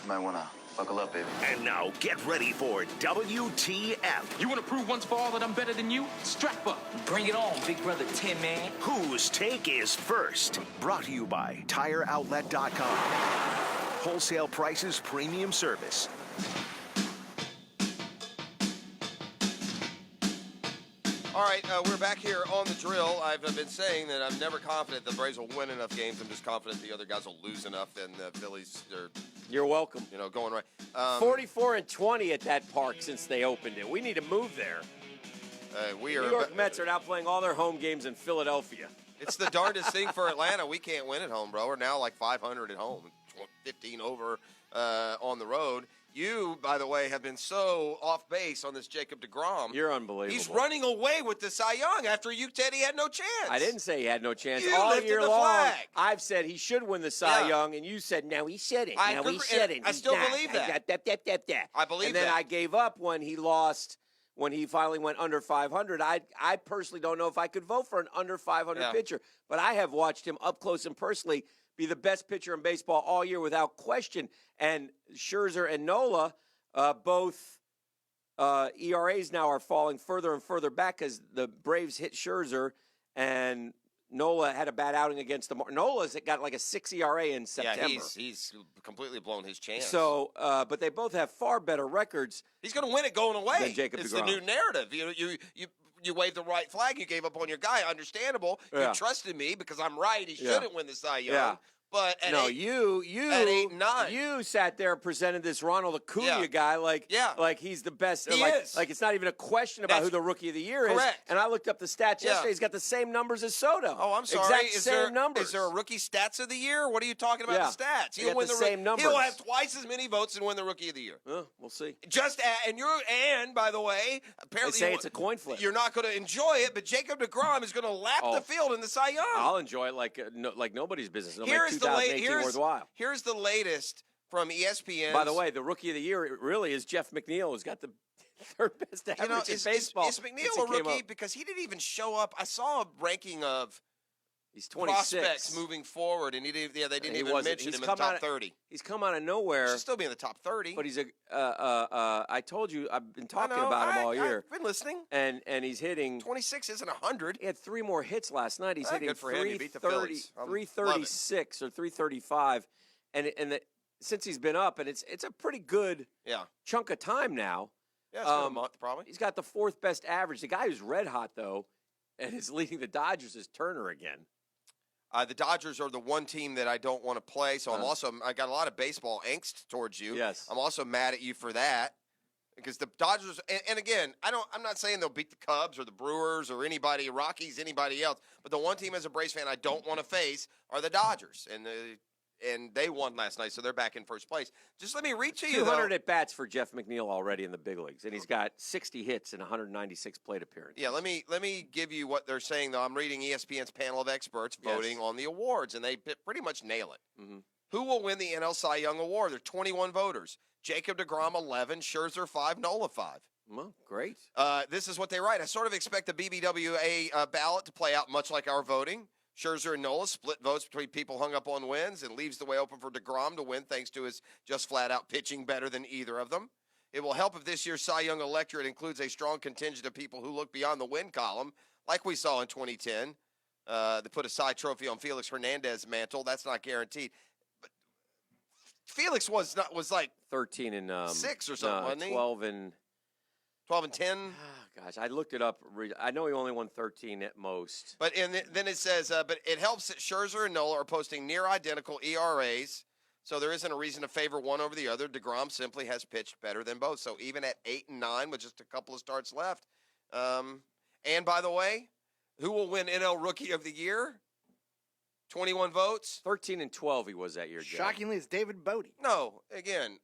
You might want to buckle up, baby. And now get ready for WTF. You want to prove once for all that I'm better than you? Strap up. Bring it on, Big Brother Tin Man. Whose take is first? Brought to you by TireOutlet.com. Wholesale prices, premium service. All right, we're back here on the drill. I've been saying that I'm never confident the Braves will win enough games. I'm just confident the other guys will lose enough, and the Phillies are, You're welcome. going right. 44-20 at that park since they opened it. We need to move there. We are. New York Mets are now playing all their home games in Philadelphia. It's the darndest thing for Atlanta. We can't win at home, bro. We're now like 500 at home, 15 over on the road. You, by the way, have been so off base on this Jacob deGrom. You're unbelievable. He's running away with the Cy Young after you said he had no chance. I didn't say he had no chance. You all lifted year the long, flag. I've said he should win the Cy Young, and you said, no, he shouldn't. I No, agree, he shouldn't. and I still believe that. I believe and then that. I gave up when he lost, when he finally went under 500. I personally don't know if I could vote for an under 500 pitcher, but I have watched him up close and personally be the best pitcher in baseball all year without question. And Scherzer and Nola, both ERAs now are falling further and further back because the Braves hit Scherzer and Nola had a bad outing against the Nola's got like a 6 ERA in September. Yeah, he's completely blown his chance. So, but they both have far better records. He's going to win it going away. Than Jacob it's deGrom. the new narrative. You waved the right flag. You gave up on your guy. Understandable. Yeah. You trusted me because I'm right. He shouldn't win the Cy Young. Yeah. But at No, eight, you at 8-9. you sat there and presented this Ronald Acuna guy like he's the best. He is. Like it's not even a question about That's who the Rookie of the Year is. correct. And I looked up the stats yesterday. He's got the same numbers as Soto. Oh, I'm sorry. Exact same numbers. Is there a rookie stats of the year? What are you talking about the stats? They got the same numbers. He'll have twice as many votes and win the Rookie of the Year. We'll see. And by the way, apparently They say it's a coin flip. You're not going to enjoy it, but Jacob deGrom is going to lap the field in the Cy Young. I'll enjoy it like nobody's business. It'll make Here's 2018 worthwhile. Here's the latest from ESPN. By the way, the Rookie of the Year really is Jeff McNeil, who's got the third best average in baseball. Is McNeil a rookie? Because he didn't even show up. I saw a ranking of he's 26. prospects moving forward, and they didn't even mention him in the top 30. He's come out of nowhere. He should still be in the top 30. But he's I told you, I've been talking about him all year. I've been listening. And he's hitting 26 isn't 100. He had 3 more hits last night. He's hitting good for him. He beat the 336 or 335. And since he's been up, and it's a pretty good chunk of time now. Yeah, it's been a month probably. He's got the 4th best average. The guy who's red hot, though, and is leading the Dodgers is Turner again. The Dodgers are the one team that I don't want to play, so I got a lot of baseball angst towards you. Yes. I'm also mad at you for that because the Dodgers, and again, I'm not saying they'll beat the Cubs or the Brewers or anybody, Rockies, anybody else, but the one team as a Braves fan I don't want to face are the Dodgers, and they won last night, so they're back in first place. Just let me read to you, 200 at-bats for Jeff McNeil already in the big leagues, and he's got 60 hits and 196 plate appearances. Yeah, let me give you what they're saying, though. I'm reading ESPN's panel of experts voting on the awards, and they pretty much nail it. Mm-hmm. Who will win the NL Cy Young Award? There are 21 voters. Jacob deGrom, 11. Scherzer, 5. Nola, 5. Well, great. This is what they write. I sort of expect the BBWA ballot to play out much like our voting. Scherzer and Nola split votes between people hung up on wins and leaves the way open for deGrom to win thanks to his just flat-out pitching better than either of them. It will help if this year's Cy Young electorate includes a strong contingent of people who look beyond the win column, like we saw in 2010. They put a Cy Trophy on Felix Hernandez's mantle. That's not guaranteed. But Felix was like 13 and 6 or something, wasn't he? 12 and 10. Gosh, I looked it up. I know he only won 13 at most. But then it says, but it helps that Scherzer and Nola are posting near identical ERAs, so there isn't a reason to favor one over the other. deGrom simply has pitched better than both. So even at 8 and 9 with just a couple of starts left. And by the way, who will win NL Rookie of the Year? 21 votes. 13 and 12 he was that year, Jeff. Shockingly, it's David Bodie. No, again,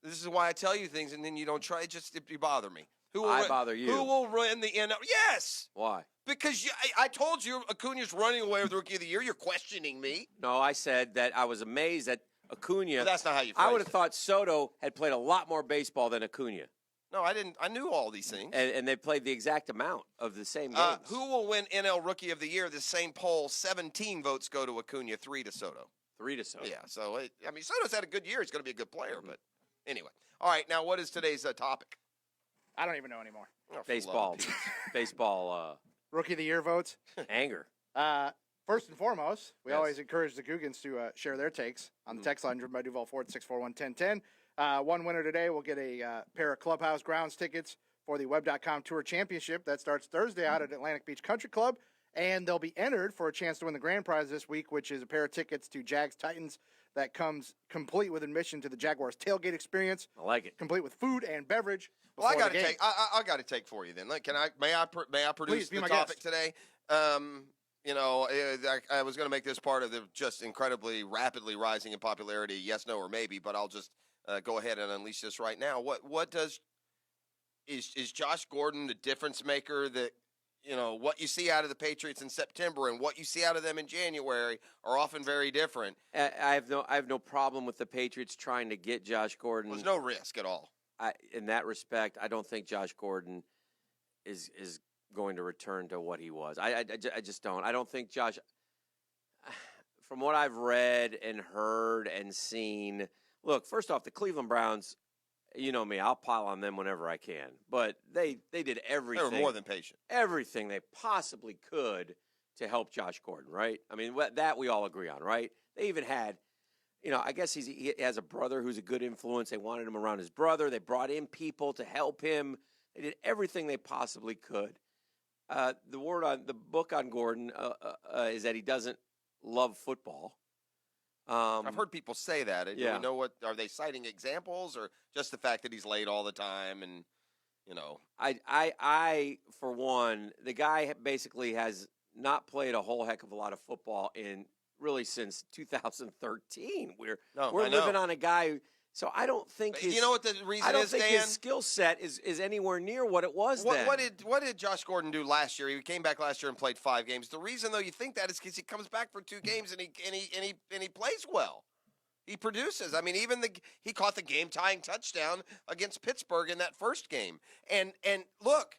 this is why I tell you things and then you don't try. You bother me. Bother you. Who will win the NL? Yes. Why? Because I told you Acuna's running away with the Rookie of the Year. You're questioning me. No, I said that I was amazed that Acuna. But that's not how you phrased I would have thought Soto had played a lot more baseball than Acuna. No, I didn't. I knew all these things. And they played the exact amount of the same games. Who will win NL Rookie of the Year? The same poll, 17 votes go to Acuna, 3 to Soto. 3 to Soto. Yeah, so, Soto's had a good year. He's going to be a good player, but anyway. All right, now what is today's topic? I don't even know anymore. Oh, for Baseball. love of Pete. Baseball Rookie of the Year votes. anger. First and foremost, we Yes. always encourage the Googans to share their takes on the text line driven by Duval Ford, 641-1010. One winner today will get a pair of Clubhouse Grounds tickets for the Web.com Tour Championship. That starts Thursday out at Atlantic Beach Country Club, and they'll be entered for a chance to win the grand prize this week, which is a pair of tickets to Jags Titans that comes complete with admission to the Jaguars tailgate experience. I like it. Complete with food and beverage. Well, I before got the to game. take. I got to take for you then. Like, may I produce Please, be the my topic guest. today? I was going to make this part of the just incredibly rapidly rising in popularity. Yes, no, or maybe. But I'll just go ahead and unleash this right now. Is Josh Gordon the difference maker that? What you see out of the Patriots in September and what you see out of them in January are often very different. I have no problem with the Patriots trying to get Josh Gordon. There's no risk at all. In that respect, I don't think Josh Gordon is going to return to what he was. I just don't. I don't think Josh, from what I've read and heard and seen, look, first off, the Cleveland Browns, you know me, I'll pile on them whenever I can. But they did everything. They were more than patient. Everything they possibly could to help Josh Gordon, right? I mean, that we all agree on, right? They even had, I guess he has a brother who's a good influence. They wanted him around his brother. They brought in people to help him. They did everything they possibly could. The book on Gordon is that he doesn't love football. I've heard people say that. Do Yeah. we know are they citing examples or just the fact that he's late all the time and, I for one, the guy basically has not played a whole heck of a lot of football since 2013. We're living on a guy. So I don't think you know what the reason I don't is, think Dan? his skill set is anywhere near what it was then. What did Josh Gordon do last year? He came back last year and played 5 games. The reason, though, you think that is because he comes back for 2 games and he plays well. He produces. I mean, he caught the game-tying touchdown against Pittsburgh in that first game. And look,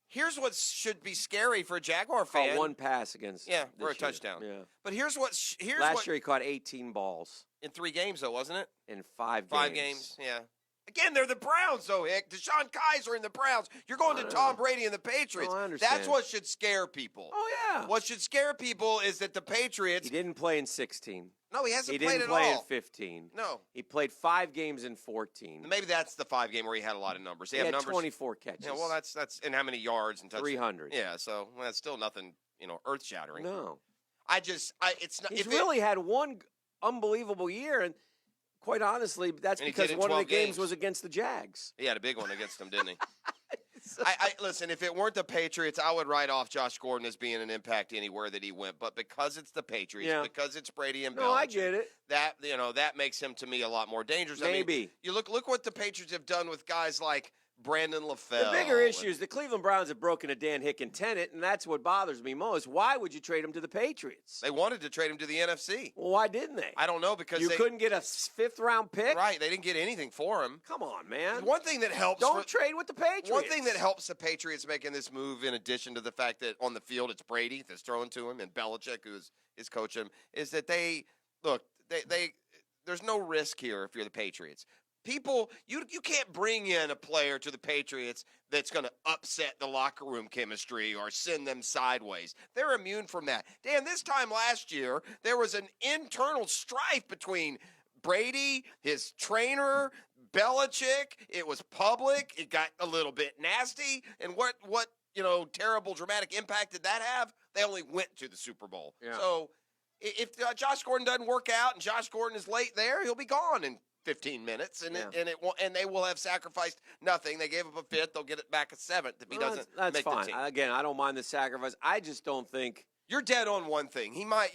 here's what should be scary for a Jaguar fan. Caught one pass against for a this year. touchdown. Yeah. But here's last year he caught 18 balls in 3 games, though, wasn't it? in 5 games. 5 games, yeah. Again, they're the Browns, though, Hick. Deshaun Kaiser and the Browns. You're going to Tom Brady and the Patriots. No, I understand. That's what should scare people. Oh yeah. What should scare people is that the Patriots. He didn't play in 16. No, he hasn't He played didn't at play all. in 15. No. He played 5 games in 14. Maybe that's the 5 game where he had a lot of numbers. He They have had numbers. 24 catches. Yeah, well, that's and how many yards and touchdowns? 300. Yeah, so that's still nothing, earth shattering. No. It's not. He's really had one unbelievable year, and quite honestly, that's And he because did in one of the 12 games games. was against the Jags. He had a big one against him, didn't he? I listen. If it weren't the Patriots, I would write off Josh Gordon as being an impact anywhere that he went. But because it's the Patriots, Yeah. because it's Brady and No, I Belichick, get it. that makes him to me a lot more dangerous. Maybe. I mean, you look what the Patriots have done with guys like Brandon LaFell. The bigger issue is the Cleveland Browns have broken a Dan Hicken tenet, and that's what bothers me most. Why would you trade him to the Patriots? They wanted to trade him to the NFC. Well, why didn't they? I don't know because You they couldn't get a 5th-round pick? right. They didn't get anything for him. Come on, man. One thing that helps. Don't trade with the Patriots. One thing that helps the Patriots making this move, in addition to the fact that on the field it's Brady that's throwing to him and Belichick who is coaching him, is that they there's no risk here if you're the Patriots. People, you can't bring in a player to the Patriots that's going to upset the locker room chemistry or send them sideways. They're immune from that. Dan, this time last year, there was an internal strife between Brady, his trainer, Belichick. It was public. It got a little bit nasty. And what terrible dramatic impact did that have? They only went to the Super Bowl. Yeah. So if Josh Gordon doesn't work out and Josh Gordon is late there, he'll be gone in 15 minutes, and they will have sacrificed nothing. They gave up a 5th; they'll get it back a 7th if he doesn't that's make fine. the team. Again, I don't mind the sacrifice. I just don't think. You're dead on one thing. He might,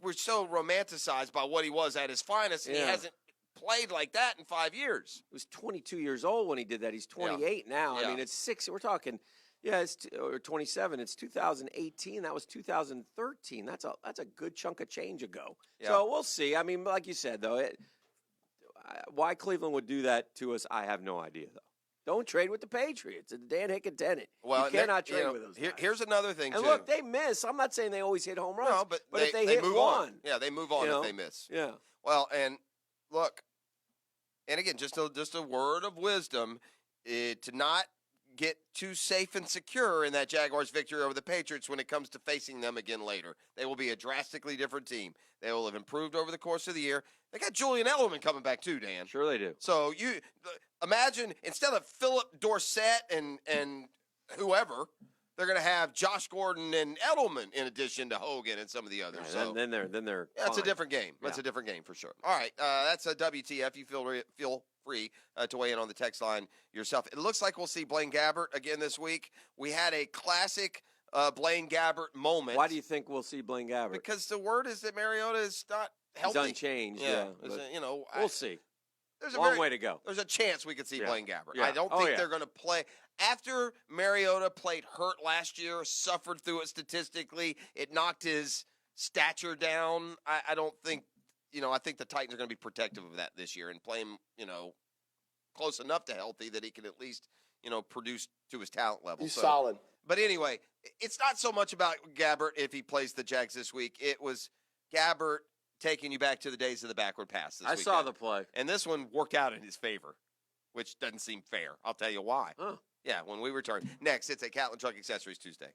we're so romanticized by what he was at his finest, and he hasn't played like that in 5 years. He was 22 years old when he did that. He's 28 now. Yeah. I mean, it's 6. We're talking. Yeah, or 27. It's 2018. That was 2013. That's a good chunk of change ago. Yeah. So we'll see. I mean, like you said, though, why Cleveland would do that to us, I have no idea, though. Don't trade with the Patriots. It's a Dan Hicken tenant. Well, you cannot trade with those guys. Here's another thing, and too. look, they miss. I'm not saying they always hit home runs. No, but if they hit move one. on. Yeah, they move on if they miss. Yeah. Well, and look, and again, just a word of wisdom, to not get too safe and secure in that Jaguars victory over the Patriots when it comes to facing them again later. They will be a drastically different team. They will have improved over the course of the year. They got Julian Edelman coming back too, Dan. Sure they do. So you imagine instead of Philip Dorsett and whoever, they're going to have Josh Gordon and Edelman in addition to Hogan and some of the others. Right, so then they're that's a fine. different game. That's a different game for sure. All right, that's a WTF. You feel free to weigh in on the text line yourself. It looks like we'll see Blaine Gabbert again this week. We had a classic Blaine Gabbert moment. Why do you think we'll see Blaine Gabbert? Because the word is that Mariota is not healthy. He's unchanged. Yeah, we'll see. There's Long way to go. There's a chance we could see Blaine Gabbert. Yeah. I don't think they're going to play. After Mariota played hurt last year, suffered through it statistically, it knocked his stature down. I don't think, I think the Titans are going to be protective of that this year and play him, close enough to healthy that he can at least, produce to his talent level. He's solid. But anyway, it's not so much about Gabbert if he plays the Jags this week. It was Gabbert taking you back to the days of the backward pass this I weekend. saw the play. And this one worked out in his favor, which doesn't seem fair. I'll tell you why. Huh. Yeah, when we return. Next, it's a Catlin Truck Accessories Tuesday.